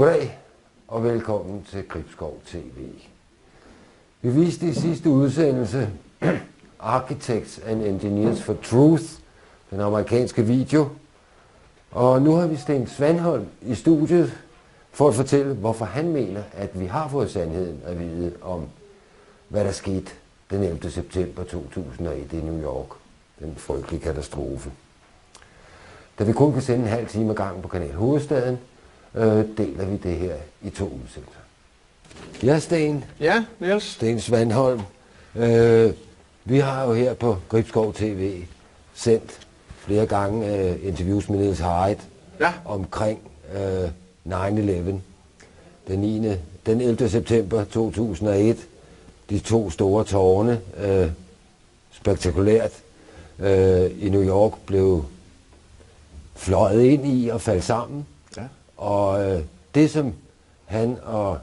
Goddag og velkommen til Gribskov TV. Vi viste i sidste udsendelse Architects and Engineers for Truth, den amerikanske video. Og nu har vi Sten Svanholm i studiet for at fortælle, hvorfor han mener, at vi har fået sandheden at vide om, hvad der skete den 11. september 2001 i New York. Den frygtelige katastrofe. Da vi kun kan sende en halv time ad gangen på Kanal Hovedstaden, deler vi det her i 2 udsendelser. Ja, Sten. Ja, Niels. Sten Svanholm. Vi har jo her på Gribskov TV sendt flere gange interviews med Niels Harrit omkring 9/11. Den 11. september 2001. De 2 store tårne, spektakulært, i New York blev fløjet ind i og faldt sammen. Ja. Og det som han og,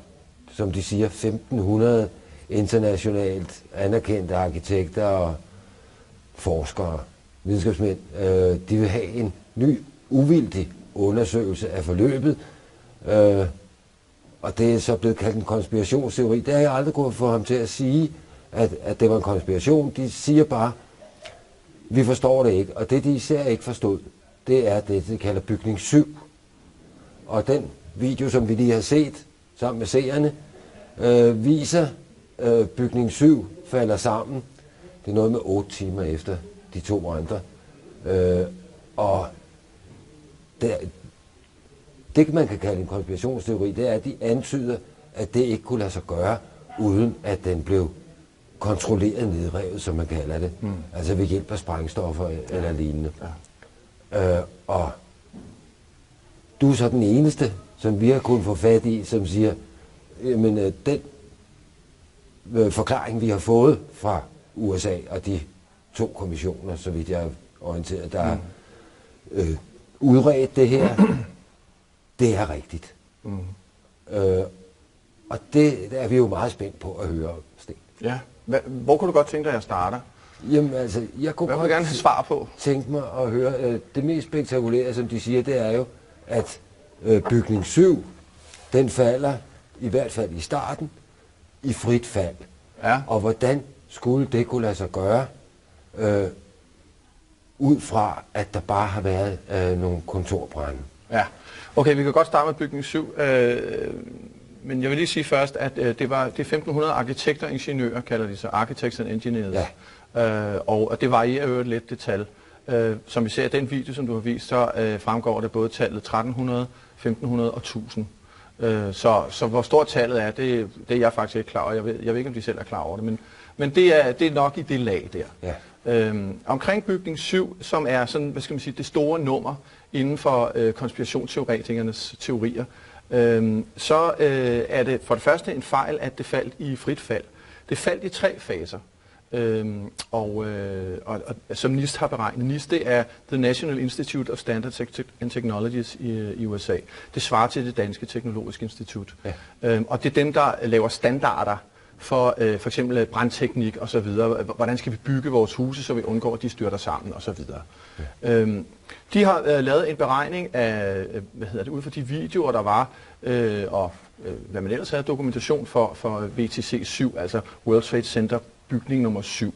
som de siger, 1500 internationalt anerkendte arkitekter og forskere, videnskabsmænd, de vil have en ny, uvildig undersøgelse af forløbet. Og det er så blevet kaldt en konspirationsteori. Det har jeg aldrig kunnet få ham til at sige, at det var en konspiration. De siger bare, vi forstår det ikke. Og det, de især ikke forstod, det er det, de kalder bygning 7. Og den video, som vi lige har set sammen med seerne, viser, bygning 7 falder sammen. Det er noget med 8 timer efter de 2 andre. Og det, man kan kalde en konspirationsteori, det er, at de antyder, at det ikke kunne lade sig gøre, uden at den blev kontrolleret nedrevet, som man kalder det. Altså ved hjælp af sprængstoffer eller lignende. Ja. Og du er så den eneste, som vi har kunnet få fat i, som siger, jamen den forklaring, vi har fået fra USA og de 2 kommissioner, så vidt jeg er orienteret, der har udredt det her, det er rigtigt. Og det er vi jo meget spændt på at høre, Sten. Ja. Hvor kunne du godt tænke dig, at jeg starter? Jamen altså, jeg kunne godt gerne have svar på. Tænke mig at høre, det mest spektakulære, som de siger, det er jo, at bygning 7, den falder, i hvert fald i starten, i frit fald. Ja. Og hvordan skulle det kunne lade sig gøre, ud fra, at der bare har været nogle kontorbrande? Ja, okay, vi kan godt starte med bygning 7, men jeg vil lige sige først, at det er 1500 arkitekter og ingeniører, kalder de sig, Architects and Engineers. Ja. Og det varierer jo lidt det tal. Som vi ser i den video, som du har vist, så fremgår det både tallet 1300, 1500 og 1000. Så hvor stort tallet er, det er jeg faktisk ikke klar over. Jeg ved ikke, om de selv er klar over det, men det er nok i det lag der. Ja. Omkring bygning 7, som er sådan, hvad skal man sige, det store nummer inden for konspirationsteoretikernes teorier, så er det for det første en fejl, at det faldt i frit fald. Det faldt i 3 faser. Og som NIST har beregnet. NIST, det er The National Institute of Standards and Technologies i USA. Det svarer til det danske teknologiske institut. Ja. Og det er dem, der laver standarder for for eksempel brandteknik og så videre. Hvordan skal vi bygge vores huse, så vi undgår, at de styrter sammen og så videre. Ja. De har lavet en beregning af, ud fra de videoer, der var, og hvad man ellers havde dokumentation for WTC 7, altså World Trade Center bygning nummer 7.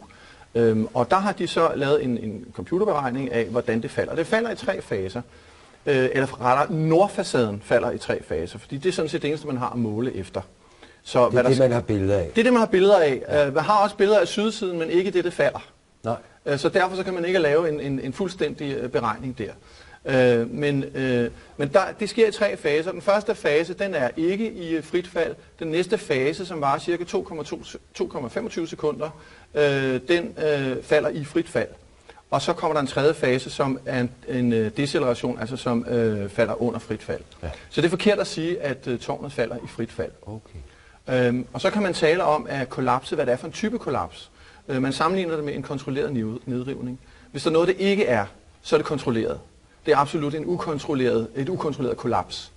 Og der har de så lavet en computerberegning af, hvordan det falder. Det falder i 3 faser. Eller rettere, nordfacaden falder i 3 faser, fordi det er sådan set det eneste, man har at måle efter. Så, det er det, man har billeder af. Det er det, man har billeder af. Ja. Man har også billeder af sydsiden, men ikke det falder. Nej. Så derfor så kan man ikke lave en fuldstændig beregning der. Men det sker i 3 faser. Den første fase, den er ikke i frit fald. Den næste fase, som var cirka 2,25 sekunder, den falder i frit fald. Og så kommer der en 3. fase, som er en deceleration, altså som falder under frit fald. Ja. Så det er forkert at sige, at tårnet falder i frit fald. Okay. Og så kan man tale om at kollapse, hvad det er for en type kollaps. Man sammenligner det med en kontrolleret nedrivning. Hvis der er noget, det ikke er, så er det kontrolleret. Det er absolut et ukontrolleret kollaps.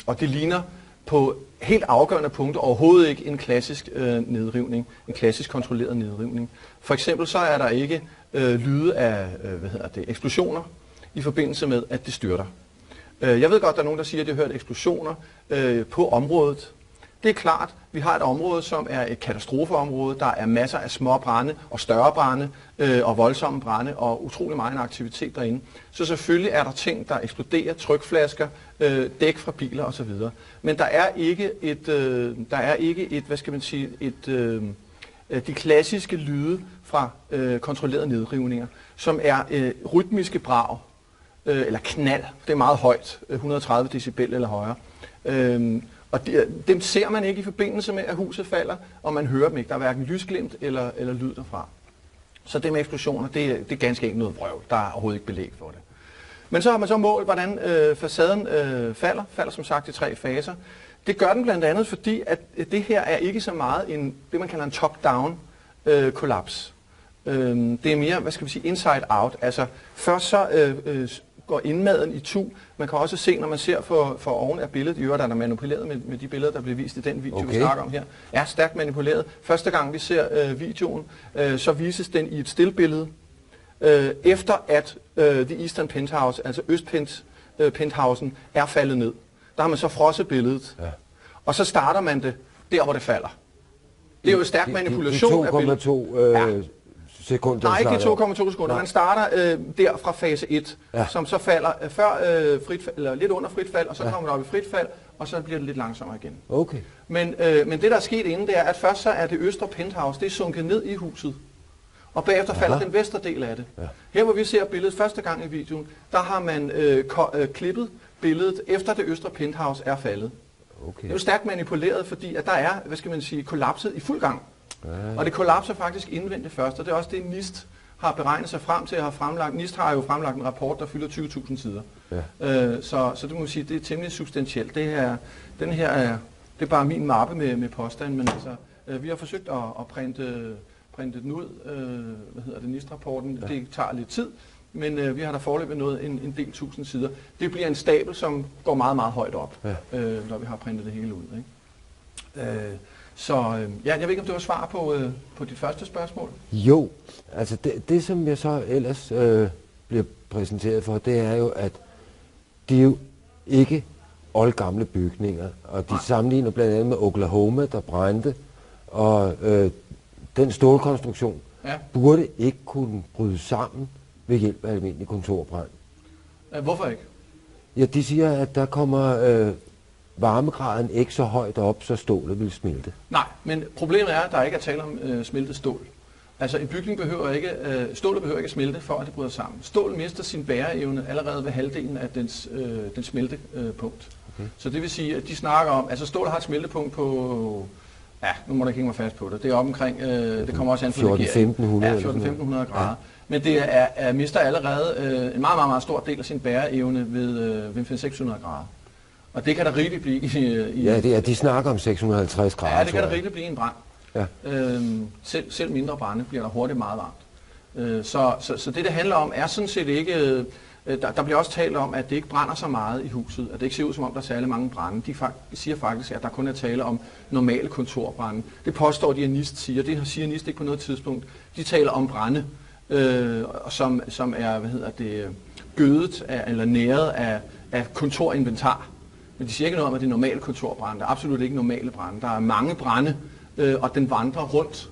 Og det ligner på helt afgørende punkter overhovedet ikke en klassisk nedrivning, en klassisk kontrolleret nedrivning. For eksempel så er der ikke lyde af eksplosioner i forbindelse med, at det styrter. Jeg ved godt, der er nogen, der siger, at de har hørt eksplosioner på området. Det er klart, vi har et område, som er et katastrofeområde. Der er masser af små brande og større brande og voldsomme brande og utrolig meget aktivitet derinde. Så selvfølgelig er der ting, der eksploderer, trykflasker, dæk fra biler osv. Men der er ikke et, hvad skal man sige, de klassiske lyde fra kontrollerede nedrivninger, som er rytmiske brag eller knald. Det er meget højt, 130 decibel eller højere. Og dem ser man ikke i forbindelse med, at huset falder, og man hører dem ikke. Der er hverken lysglimt eller lyd derfra. Så det med eksplosioner, det er ganske ikke noget vrøvl. Der er overhovedet ikke belæg for det. Men så har man så målt, hvordan facaden falder. Falder som sagt i 3 faser. Det gør den blandt andet, fordi at det her er ikke så meget det, man kalder en top-down kollaps. Det er mere, hvad skal vi sige, inside-out. Altså først så går indmaden i tu. Man kan også se, når man ser for oven af billedet, i øvrigt er der manipuleret med de billeder, der bliver vist i den video, vi snakker om her, er stærkt manipuleret. Første gang vi ser videoen, så vises den i et stillbillede, efter at The Eastern Penthouse, altså Østpenthausen, er faldet ned. Der har man så frosset billedet, og så starter man det der, hvor det falder. Det er jo stærk manipulation af billedet. Sekunder. Nej, ikke 2,2 sekunder. Man starter der fra fase 1, som så falder før eller lidt under frit fald, og så kommer man op i frit fald, og så bliver det lidt langsommere igen. Okay. Men det, der er sket inden, det er, at først så er det østre penthouse, det er sunket ned i huset, og bagefter falder den vestre del af det. Ja. Her, hvor vi ser billedet første gang i videoen, der har man klippet billedet, efter det østre penthouse er faldet. Okay. Det er jo stærkt manipuleret, fordi at der er, hvad skal man sige, kollapset i fuld gang. Og det kollapser faktisk indvendigt først, og det er også det, NIST har beregnet sig frem til at have fremlagt. NIST har jo fremlagt en rapport, der fylder 20.000 sider. Ja. Så det må man sige, det er temmelig substantielt. Det er bare min mappe med påstand, men altså, vi har forsøgt at printe den ud, NIST-rapporten. Ja. Det tager lidt tid, men vi har da foreløbig nået en del 1000 sider. Det bliver en stabel, som går meget, meget højt op, når vi har printet det hele ud. Ikke? Jeg ved ikke, om det var svar på dit første spørgsmål? Jo, altså det som jeg så ellers bliver præsenteret for, det er jo, at de er jo ikke oldgamle bygninger, og de sammenligner blandt andet med Oklahoma, der brændte, og den stålkonstruktion burde ikke kunne bryde sammen ved hjælp af almindelig kontorbrand. Hvorfor ikke? Ja, de siger, at der kommer varmegraden ikke så højt op, så stålet vil smelte. Nej, men problemet er, at der ikke er tale om smeltet stål. Altså en bygning stålet behøver ikke at smelte, for at det bryder sammen. Stål mister sin bæreevne allerede ved halvdelen af dens smeltepunkt. Okay. Så det vil sige, at de snakker om, altså stål har et smeltepunkt på, nu må der ikke hænge mig fast på det, det er op omkring, det kommer også an på 1400-1500 grader. Ja. Men det mister allerede en meget, meget, meget stor del af sin bæreevne ved 500-600 grader. Og det kan der rigeligt blive de snakker om 650 grader. Ja, det kan der rigeligt blive i en brand. Ja. Selv mindre brande bliver der hurtigt meget varmt. Så det handler om, er sådan set ikke... Der bliver også talt om, at det ikke brænder så meget i huset, at det ikke ser ud som om, der er særlig mange brande. De siger faktisk, at der kun er tale om normale kontorbrande. Det påstår de, at NIST siger. Det siger NIST ikke på noget tidspunkt. De taler om brande, som er gødet eller næret af kontorinventar. Men de siger ikke noget om, at det er normale kontorbrande. Der er absolut ikke normale brande. Der er mange brande, og den vandrer rundt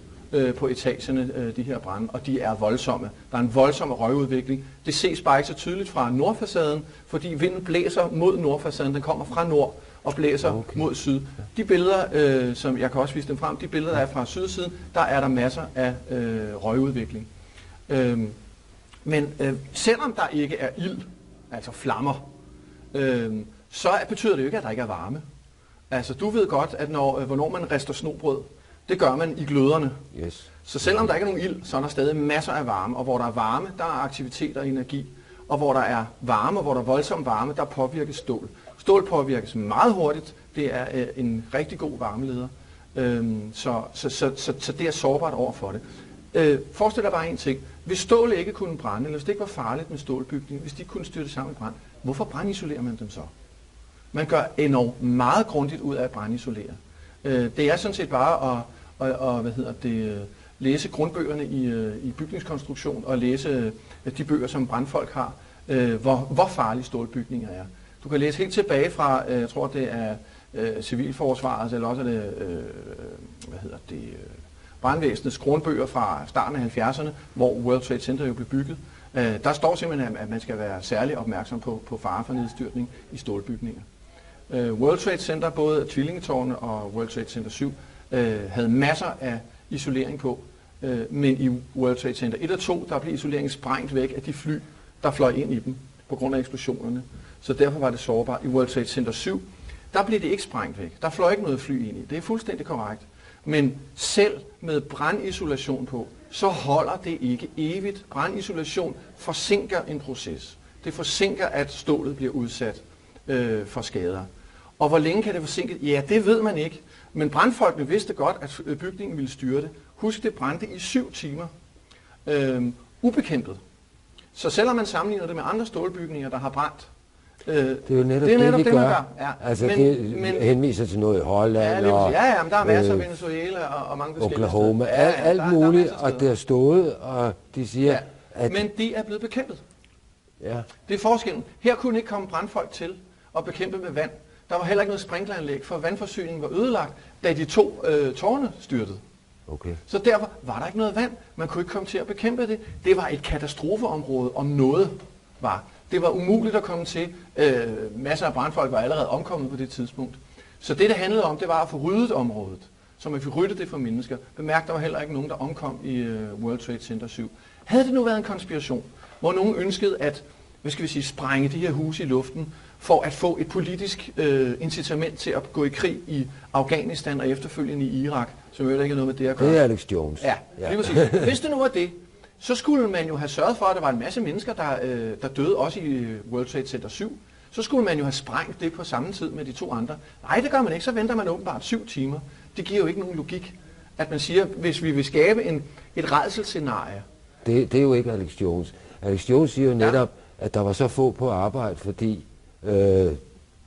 på etagerne, de her brande, og de er voldsomme. Der er en voldsom røgudvikling. Det ses bare ikke så tydeligt fra nordfacaden, fordi vinden blæser mod nordfacaden. Den kommer fra nord og blæser mod syd. De billeder, som jeg kan også vise dem frem, de billeder, der er fra sydsiden, der er der masser af røgudvikling. Men selvom der ikke er ild, altså flammer, så betyder det jo ikke, at der ikke er varme. Altså, du ved godt, at hvornår man rister snobrød, det gør man i gløderne. Yes. Så selvom der ikke er nogen ild, så er der stadig masser af varme. Og hvor der er varme, der er aktivitet og energi. Og hvor der er varme, og hvor der er voldsom varme, der påvirkes stål. Stål påvirkes meget hurtigt. Det er en rigtig god varmeleder. Så det er sårbart over for det. Forestil dig bare en ting. Hvis stål ikke kunne brænde, eller hvis det ikke var farligt med stålbygning, hvis de kunne styrte sammen i brand, hvorfor brandisolerer man dem så? Man gør enormt meget grundigt ud af at brandisolere. Det er sådan set bare at læse grundbøgerne i bygningskonstruktion og læse de bøger, som brandfolk har, hvor farlige stålbygninger er. Du kan læse helt tilbage fra, jeg tror det er civilforsvaret, eller også er det, brandvæsenets grundbøger fra starten af 70'erne, hvor World Trade Center jo blev bygget. Der står simpelthen, at man skal være særlig opmærksom på fare for nedstyrtning i stålbygninger. World Trade Center, både Tvillingetårnet og World Trade Center 7, havde masser af isolering på, men i World Trade Center 1 og 2, der blev isoleringen sprængt væk af de fly, der fløj ind i dem på grund af eksplosionerne. Så derfor var det sårbart. I World Trade Center 7, der blev det ikke sprængt væk. Der fløj ikke noget fly ind i. Det er fuldstændig korrekt. Men selv med brandisolation på, så holder det ikke evigt. Brandisolation forsinker en proces. Det forsinker, at stålet bliver udsat for skader. Og hvor længe kan det forsinke? Ja, det ved man ikke. Men brandfolkene vidste godt, at bygningen ville styrte. Husk, det brændte i 7 timer. Ubekæmpet. Så selvom man sammenligner det med andre stålbygninger, der har brændt, det er jo netop det, vi gør. Ja. Altså men henviser til noget i Holland, men der er masser af Venezuela og mange forskellige Oklahoma, alt muligt, og det har stået, og de siger, at... Men de er blevet bekæmpet. Ja. Det er forskellen. Her kunne ikke komme brandfolk til at bekæmpe med vand. Der var heller ikke noget sprinkleranlæg, for vandforsyningen var ødelagt, da de 2 tårne styrtede. Okay. Så derfor var der ikke noget vand. Man kunne ikke komme til at bekæmpe det. Det var et katastrofeområde, om noget var. Det var umuligt at komme til. Masser af brandfolk var allerede omkommet på det tidspunkt. Så det handlede om, det var at få ryddet området. Så man fik ryddet det for mennesker. Bemærk, der var heller ikke nogen, der omkom i World Trade Center 7. Havde det nu været en konspiration, hvor nogen ønskede at, sprænge de her huse i luften, for at få et politisk incitament til at gå i krig i Afghanistan og efterfølgende i Irak, som jo ikke har noget med det at gøre. Det er Alex Jones. Ja, det vil sige. Hvis det nu var det, så skulle man jo have sørget for, at der var en masse mennesker, der døde også i World Trade Center 7. Så skulle man jo have sprængt det på samme tid med de 2 andre. Nej, det gør man ikke. Så venter man åbenbart 7 timer. Det giver jo ikke nogen logik, at man siger, hvis vi vil skabe et rædselsscenarie. Det er jo ikke Alex Jones. Alex Jones siger jo netop, at der var så få på arbejde, fordi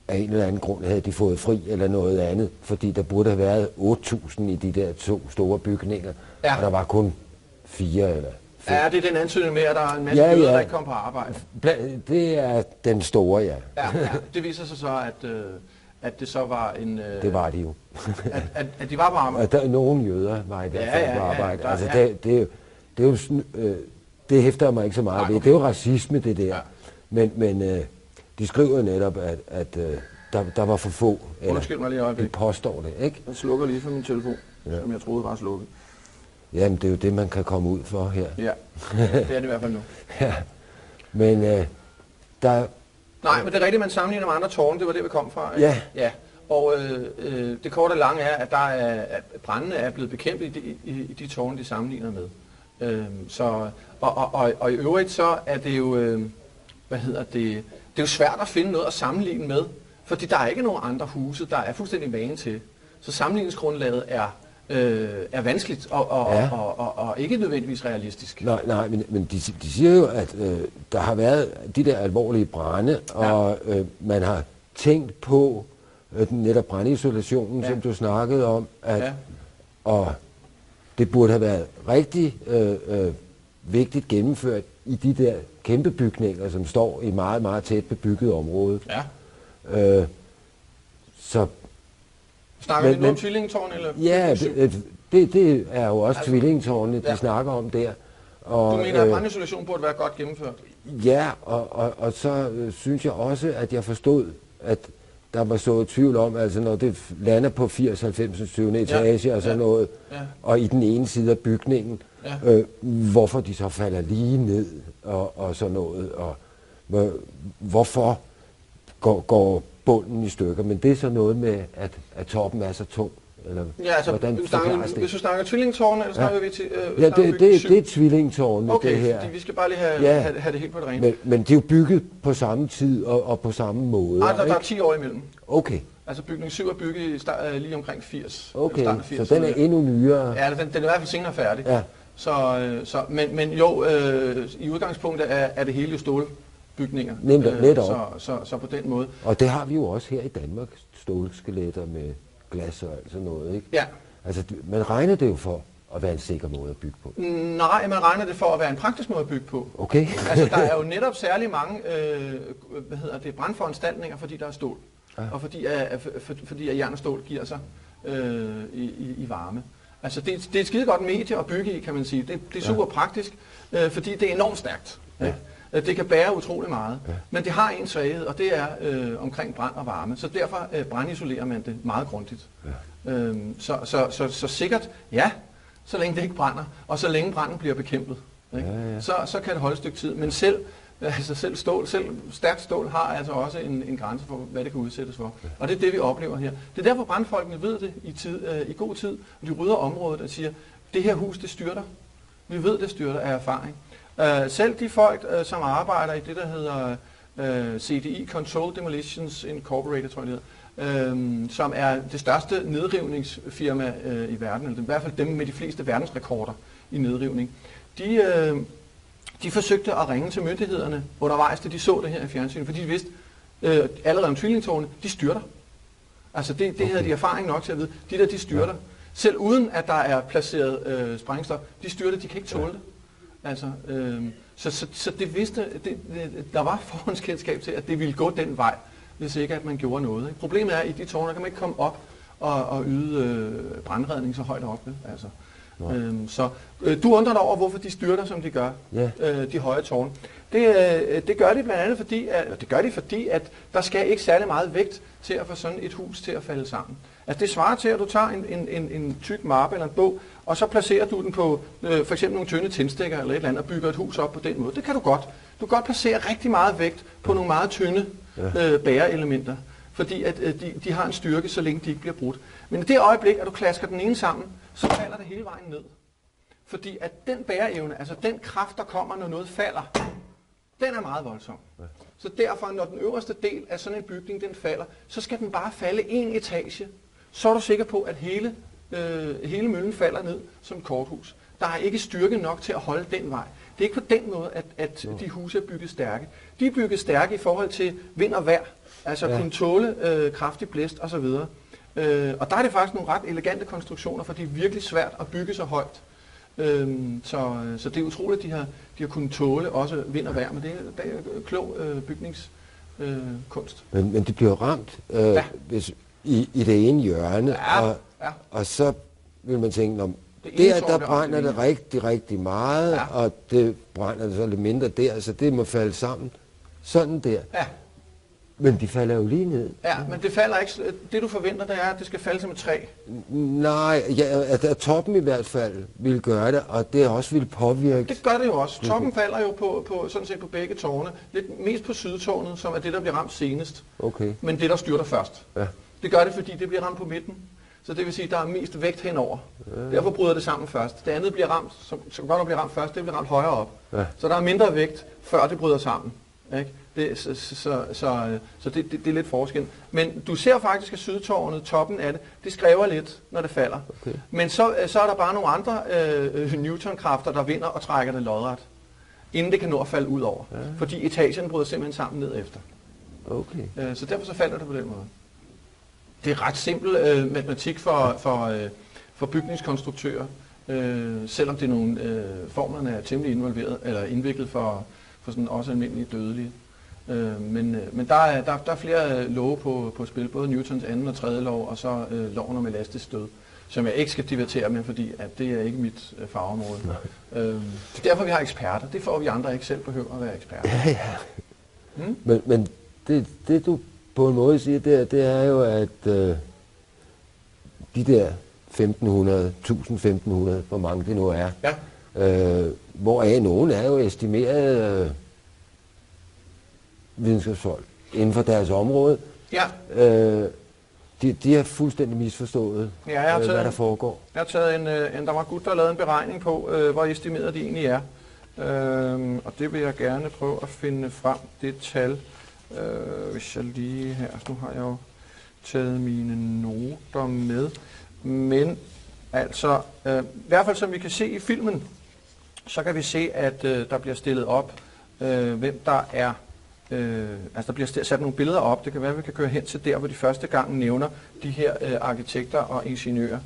af en eller anden grund havde de fået fri eller noget andet. Fordi der burde have været 8.000 i de der 2 store bygninger, og der var kun 4 eller 5. Ja, det er den ansøgning med, at der er en masse jøder, der ikke kom på arbejde. Det er den store, ja. Ja, det viser sig så, at det så var en... Det var de jo. at de var på arbejde. At der, nogle jøder var i hvert fald på arbejde. Det er jo det hæfter mig ikke så meget ved. Det er jo racisme, det der. Ja. Men de skriver netop, at der var for få. Undskyld mig lige et øjeblik. De påstår det, ikke? Jeg slukker lige for min telefon, som jeg troede var slukket. Jamen, det er jo det, man kan komme ud for her. Ja, det er det i hvert fald nu. Ja, men der... Nej, men det er rigtigt, man sammenligner med andre tårne, det var det, vi kom fra. Ja. Ja. Og det korte og lange er, at brændene er blevet bekæmpet i de tårne, de sammenligner med. Og i øvrigt så er det jo, det er jo svært at finde noget at sammenligne med, fordi der er ikke nogen andre huse, der er fuldstændig magen til. Så sammenligningsgrundlaget er vanskeligt og ikke nødvendigvis realistisk. Nej, men de siger jo, at der har været de der alvorlige brande, og man har tænkt på netop brandisolationen, som du snakkede om, og det burde have været rigtig vigtigt gennemført i de der kæmpe bygninger, som står i meget, meget tæt bebygget område. Ja. Så snakker vi nu om Tvillingetårn? Eller? Ja, det er jo også Tvillingetårnene, de snakker om der. Og, du mener, at brandisolation burde være godt gennemført? Ja, og så synes jeg også, at jeg forstod, at der var så tvivl om, altså når det lander på 80-90 etage og sådan noget, og i den ene side af bygningen, hvorfor de så falder lige ned og sådan noget, og hvorfor går bunden i stykker, men det er så noget med, at toppen er så tung. Eller altså, hvordan hvis du snakker Tvillingetårne, eller snakker vi til det er Tvillingetårne, okay, det her. Okay, vi skal bare lige have det helt på det rene. Men det er jo bygget på samme tid og på samme måde. Nej, der er 10 år imellem. Okay. Altså bygning 7 er bygget lige omkring 80. Okay, 80, så den er endnu nyere. Ja, den er i hvert fald senere færdig. Ja. Men jo, i udgangspunktet er det hele jo stålbygninger. Netop. Så på den måde. Og det har vi jo også her i Danmark, stålskeletter med glas og alt sådan noget, ikke? Ja. Altså, man regner det jo for at være en sikker måde at bygge på? Nej, man regner det for at være en praktisk måde at bygge på. Okay. Altså, der er jo netop særlig mange brandforanstaltninger, fordi der er stål. Ja. Og fordi at jern og stål giver sig i varme. Altså, det er et skide godt medie at bygge i, kan man sige. Det er super praktisk, fordi det er enormt stærkt. Ja. Det kan bære utrolig meget, men det har en svaghed, og det er omkring brand og varme. Så derfor brandisolerer man det meget grundigt. Ja. Så sikkert, ja, så længe det ikke brænder, og så længe branden bliver bekæmpet. Ikke? Ja. Så kan det holde et stykke tid. Men selv stærkt stål har altså også en grænse for, hvad det kan udsættes for. Ja. Og det er det, vi oplever her. Det er derfor, brandfolkene ved det i god tid, og de rydder området og siger, det her hus, det styrter. Vi ved, det styrter af erfaring. Selv de folk, som arbejder i det, der hedder CDI, Control Demolitions Incorporated, tror jeg det hedder, som er det største nedrivningsfirma i verden, eller i hvert fald dem med de fleste verdensrekorder i nedrivning, de forsøgte at ringe til myndighederne undervejs, da de så det her i fjernsynet, fordi de vidste allerede om tvillingtårne, de styrter. Altså det havde de erfaring nok til at vide. De styrter. Ja. Selv uden at der er placeret sprængstof, de styrter, de kan ikke tåle det. Altså, så det vidste, der var forhåndskendskab til, at det ville gå den vej, hvis ikke at man gjorde noget. Ikke? Problemet er, at i de tårne, der kan man ikke komme op og yde brandredning så højt oppe. Altså. Så du undrer dig over, hvorfor de styrter, som de gør, de høje tårne. Det gør de blandt andet fordi, at der skal ikke særlig meget vægt til at få sådan et hus til at falde sammen. Altså det svarer til, at du tager en tyk mappe eller en bog, og så placerer du den på for eksempel nogle tynde tændstikker eller et eller andet, og bygger et hus op på den måde. Det kan du godt. Du kan godt placere rigtig meget vægt på nogle meget tynde bæreelementer, fordi at de har en styrke, så længe de ikke bliver brudt. Men i det øjeblik, at du klasker den ene sammen, så falder det hele vejen ned. Fordi at den bæreevne, altså den kraft, der kommer, når noget falder, den er meget voldsom. Ja. Så derfor, når den øverste del af sådan en bygning, den falder, så skal den bare falde en etage. Så er du sikker på, at hele møllen falder ned som et korthus. Der er ikke styrke nok til at holde den vej. Det er ikke på den måde, at de huse er bygget stærke. De er bygget stærke i forhold til vind og vejr, altså kunne tåle kraftig blæst osv. Og der er det faktisk nogle ret elegante konstruktioner, for det er virkelig svært at bygge så højt. Så det er utroligt, at de har kunnet tåle også vind og vejr, men det er klog bygningskunst. Men det bliver ramt hvis, i det ene hjørne, og så vil man tænke, der brænder det rigtig meget, og det brænder det så lidt mindre der, så det må falde sammen. Sådan der. Ja. Men de falder jo lige ned. Ja, men det falder ikke. Det du forventer, det er, at det skal falde som et træ. Nej, at toppen i hvert fald vil gøre det, og det også vil påvirke. Det gør det jo også. Toppen falder jo på sådan set på begge tårne. Lidt mest på sydtårnet, som er det, der bliver ramt senest. Okay. Men det, der styrter først. Ja. Det gør det, fordi det bliver ramt på midten. Så det vil sige, at der er mest vægt henover. Ja. Derfor bryder det sammen først. Det andet bliver ramt, som godt bliver ramt først, det bliver ramt højere op. Ja. Så der er mindre vægt, før det bryder sammen. Ikke? Så det er lidt forskel. Men du ser faktisk, at sydtårnet, toppen af det skræver lidt, når det falder. Okay. Men så er der bare nogle andre Newton-kræfter, der vinder og trækker det lodret, inden det kan nå at falde ud over. Ja. Fordi etagen bryder simpelthen sammen ned efter. Okay. Så derfor så falder det på den måde. Det er ret simpel matematik for bygningskonstruktører, selvom det er nogle formlerne er temmelig involveret eller indviklet for sådan også almindelige dødelige. Men der er flere love på spil, både Newtons anden og tredje lov, og så loven om elastisk stød, som jeg ikke skal divertere med, fordi at det er ikke mit fagområde. Det er derfor, vi har eksperter. Det får vi andre ikke selv behøver at være eksperter. Ja. Men det du på en måde siger, det er jo, at de der 1500, hvor mange det nu er, hvoraf nogen er jo estimeret videnskabsfolk inden for deres område. Ja. De har fuldstændig misforstået, hvad der foregår. Jeg har taget der var gut, der lavede en beregning på, hvor estimeret de egentlig er. Og det vil jeg gerne prøve at finde frem, det tal. Hvis jeg lige her, nu har jeg jo taget mine noter med. Men altså, i hvert fald som vi kan se i filmen, så kan vi se, at der bliver stillet op, hvem der er. Altså der bliver sat nogle billeder op. Det kan være, at vi kan køre hen til der, hvor de første gang nævner de her arkitekter og ingeniører.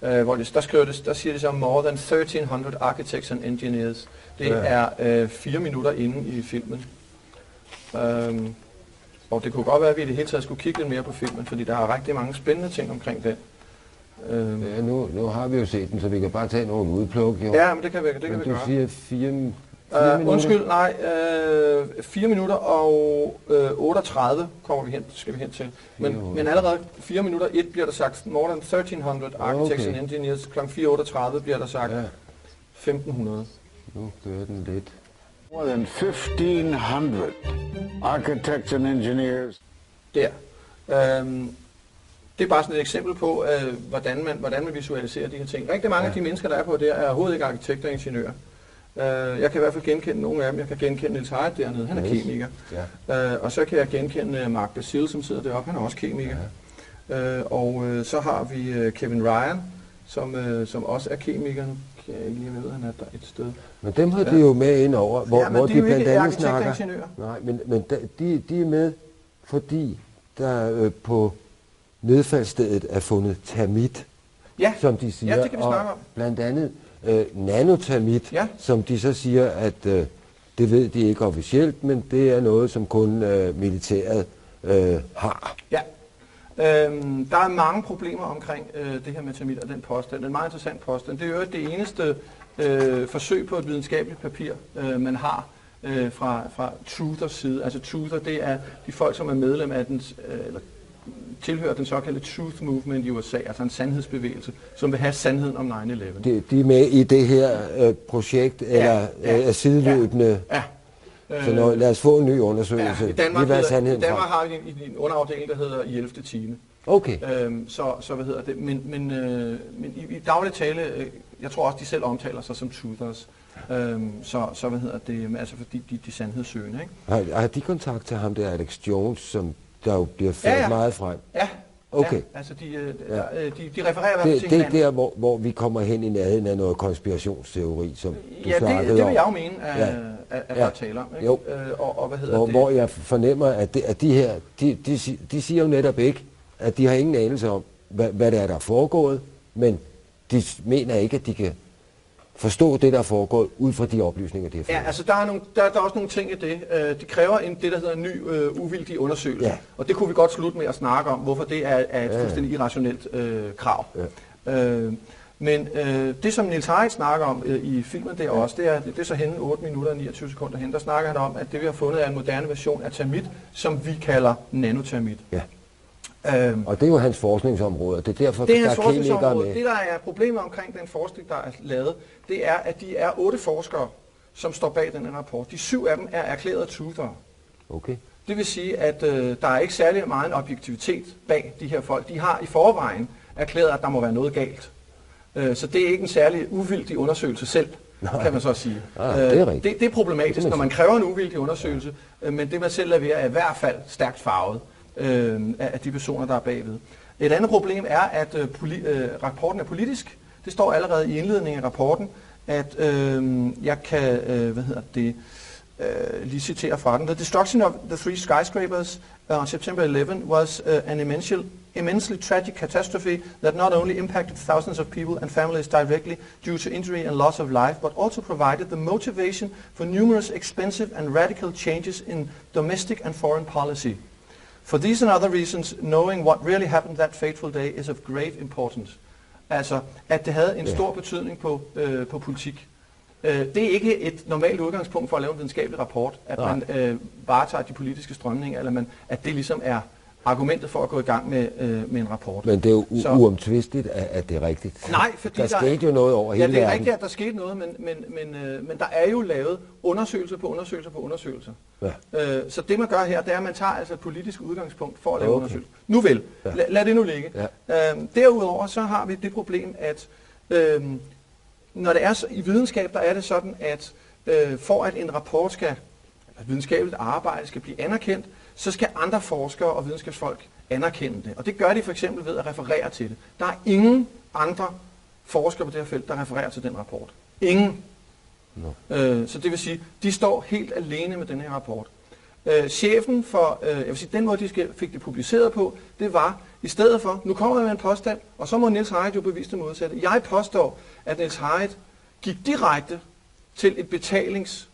der siger de så more than 1300 architects and engineers. Det er 4 minutter inde i filmen. Og det kunne godt være, at vi i det hele taget skulle kigge lidt mere på filmen, fordi der er rigtig mange spændende ting omkring den. Ja, nu har vi jo set den, så vi kan bare tage nogle udpluk, jo. Ja, men det kan vi gøre. Du siger 4 minutter? Undskyld, nej. 4 minutter og 38 skal vi hen til. Men allerede 4 minutter 1 bliver der sagt more than 1300 architects and engineers. Kl. 4:38 bliver der sagt 1500. Nu gør den lidt. More than 1,500 architects and engineers. Der. Det er bare sådan et eksempel på, hvordan man visualiserer de her ting. Rigtig mange af de mennesker, der er på der, er overhovedet ikke arkitekter og ingeniører. Jeg kan i hvert fald genkende nogle af dem. Jeg kan genkende Niels Heydt dernede, han er kemiker. Ja. Og så kan jeg genkende Mark Basile, som sidder deroppe, han er også kemiker. Ja. Og så har vi Kevin Ryan, som også er kemiker. Nu kan jeg ikke lige vide, han er der et sted. Men dem har de jo med ind over, hvor de blandt andet snakker. Nej, men de er med, fordi der på nedfaldsstedet er fundet termit, som de siger. Ja, det kan vi snakke om. Blandt andet nanotermit, som de så siger, at det ved de ikke officielt, men det er noget, som kun militæret har. Ja. Der er mange problemer omkring det her med termit og den påstand. Det er en meget interessant påstand. Det er jo det eneste forsøg på et videnskabeligt papir, man har fra Truthers side. Altså Truther, det er de folk, som er medlem af den, eller tilhører den såkaldte Truth Movement i USA, altså en sandhedsbevægelse, som vil have sandheden om 9/11. De er med i det her projekt, eller sideløbende. Ja. Så lad os få en ny undersøgelse. Ja, I Danmark har vi en underafdeling, der hedder i 11. time. Okay. Så hvad hedder det? Men i daglig tale, jeg tror også, de selv omtaler sig som truthers. Så hvad hedder det? Altså fordi de sandhedssøgende, ikke? Har de kontakt til ham der, Alex Jones, som der jo bliver ført meget frem? Ja. Okay. Ja, altså de refererer til hinanden. Det er der, hvor vi kommer hen i nærheden af noget konspirationsteori, som du snakkede om. Det vil jeg jo mene, at der taler om. Ikke? Jo. Og hvad hedder det? Hvor jeg fornemmer, at de her, de siger jo netop ikke, at de har ingen anelse om, hvad det er, der er foregået, men de mener ikke, at de kan forstå det, der er foregået, ud fra de oplysninger, de har fået. Ja, altså der er også nogle ting i det. Det kræver det, der hedder en ny uvildig undersøgelse. Ja. Og det kunne vi godt slutte med at snakke om, hvorfor det er et fuldstændig irrationelt krav. Ja. Men det, som Niels Heydt snakker om i filmen der også, det er så henne 8 minutter og 29 sekunder hen, der snakker han om, at det vi har fundet er en moderne version af termit, som vi kalder nanotermit. Ja. Og det er jo hans forskningsområde, det er derfor, det er der er kemikere med. Det, der er problemet omkring den forskning, der er lavet, det er, at de er 8 forskere, som står bag den her rapport. De 7 af dem er erklærede truthere. Okay. Det vil sige, at der er ikke særlig meget objektivitet bag de her folk. De har i forvejen erklæret, at der må være noget galt. Så det er ikke en særlig uvildig undersøgelse selv, kan man så sige. Det er rigtigt. Det er problematisk, når man kræver en uvildig undersøgelse, men det man selv leverer er i hvert fald stærkt farvet af de personer, der er bagved. Et andet problem er, at rapporten er politisk. Det står allerede i indledningen af rapporten, at jeg kan, lige citere fra den. The destruction of the 3 skyscrapers on September 11 was an immensely tragic catastrophe that not only impacted thousands of people and families directly due to injury and loss of life, but also provided the motivation for numerous expensive and radical changes in domestic and foreign policy. For these and other reasons, knowing what really happened that fateful day is of great importance. Altså, at det havde en stor betydning på politik. Det er ikke et normalt udgangspunkt for at lave en videnskabelig rapport, at man varetager de politiske strømninger, eller at det ligesom er argumentet for at gå i gang med en rapport. Men det er jo uomtvisteligt, at det er rigtigt. Nej, fordi der skete jo noget over hele verden. Ja, det er rigtigt, at der skete noget, men der er jo lavet undersøgelser på undersøgelser på undersøgelser. Ja. Så det man gør her, det er, at man tager altså et politisk udgangspunkt for at lave undersøgelser. Nu vel, lad det nu ligge. Ja. Derudover så har vi det problem, at når det er i videnskab, der er det sådan, at for at en rapport skal, videnskabeligt arbejde skal blive anerkendt, så skal andre forskere og videnskabsfolk anerkende det. Og det gør de for eksempel ved at referere til det. Der er ingen andre forskere på det her felt, der refererer til den rapport. Ingen. Så det vil sige, de står helt alene med den her rapport. Chefen for, jeg vil sige, den måde, de fik det publiceret på, det var, i stedet for, nu kommer jeg med en påstand, og så må Niels Hayek jo bevise det modsatte. Jeg påstår, at Niels Hayek gik direkte til et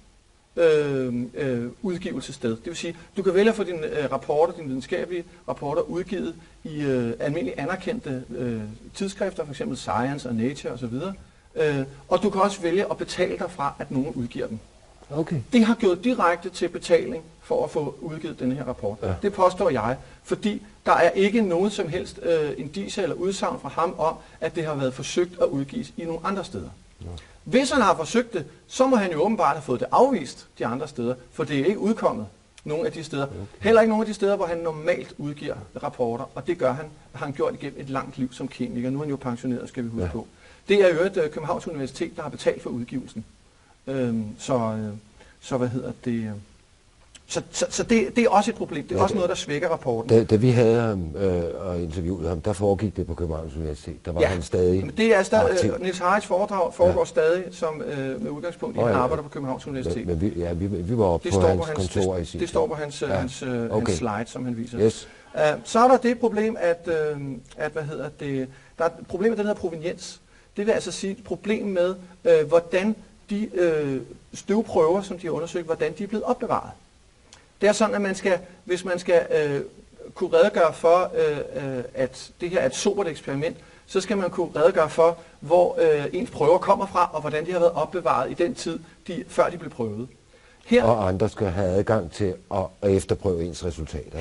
udgivelsessted. Det vil sige, du kan vælge at få dine rapporter, dine videnskabelige rapporter udgivet i almindeligt anerkendte tidsskrifter, f.eks. Science og Nature osv. Og du kan også vælge at betale dig fra, at nogen udgiver dem. Okay. Det har gjort direkte til betaling for at få udgivet denne her rapport. Ja. Det påstår jeg, fordi der er ikke nogen som helst indicie eller udsagn fra ham om, at det har været forsøgt at udgives i nogle andre steder. Ja. Hvis han har forsøgt det, så må han jo åbenbart have fået det afvist de andre steder, for det er ikke udkommet nogle af de steder. Okay. Heller ikke nogle af de steder, hvor han normalt udgiver rapporter, og det har han gjort igennem et langt liv som kemiker. Nu er han jo pensioneret, skal vi huske på. Det er jo et Københavns Universitet, der har betalt for udgivelsen. Så hvad hedder det? Så det er også et problem. Det er også noget, der svækker rapporten. Da vi havde ham og interviewede ham, der foregik det på Københavns Universitet. Der var han stadig. Det er stadig. Niels Hayeks foredrag foregår stadig som med udgangspunkt i, at han arbejder på Københavns Universitet. Men vi var oppe på hans kontor i sin. Det står på hans slide, som han viser. Yes. Så er der det problem, at hvad hedder det? Der er et problem med den her proveniens. Det vil altså sige et problem med, hvordan de støvprøver, som de har undersøgt, hvordan de er blevet opbevaret. Det er sådan, at hvis man skal kunne redegøre for, at det her er et sobert eksperiment, så skal man kunne redegøre for, hvor ens prøver kommer fra, og hvordan de har været opbevaret i den tid, før de blev prøvet. Og andre skal have adgang til at efterprøve ens resultater.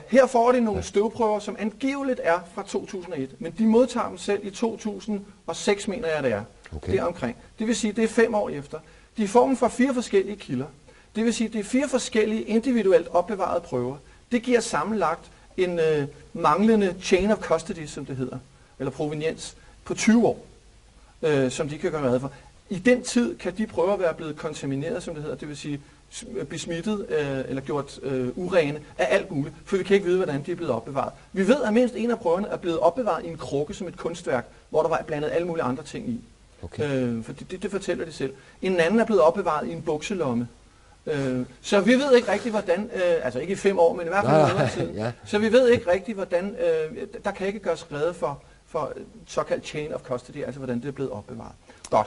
Her får de nogle støvprøver, som angiveligt er fra 2001, men de modtager dem selv i 2006, mener jeg det er. Okay. Deromkring. Det vil sige, det er 5 år efter. De får dem fra 4 forskellige kilder. Det vil sige, det er 4 forskellige individuelt opbevarede prøver. Det giver sammenlagt en manglende chain of custody, som det hedder, eller proveniens, på 20 år, som de kan gøre rede for. I den tid kan de prøver være blevet kontamineret, som det hedder, det vil sige besmittet eller gjort urene af alt muligt, for vi kan ikke vide, hvordan de er blevet opbevaret. Vi ved, at mindst en af prøverne er blevet opbevaret i en krukke som et kunstværk, hvor der var blandet alle mulige andre ting i. Okay. For det fortæller de selv. En anden er blevet opbevaret i en bukselomme. Så vi ved ikke rigtig, hvordan, altså ikke i 5 år, men i hvert fald noget tid. Ja. Så vi ved ikke rigtig, hvordan, der kan ikke gøres rede for såkaldt chain of custody, altså hvordan det er blevet opbevaret. Godt.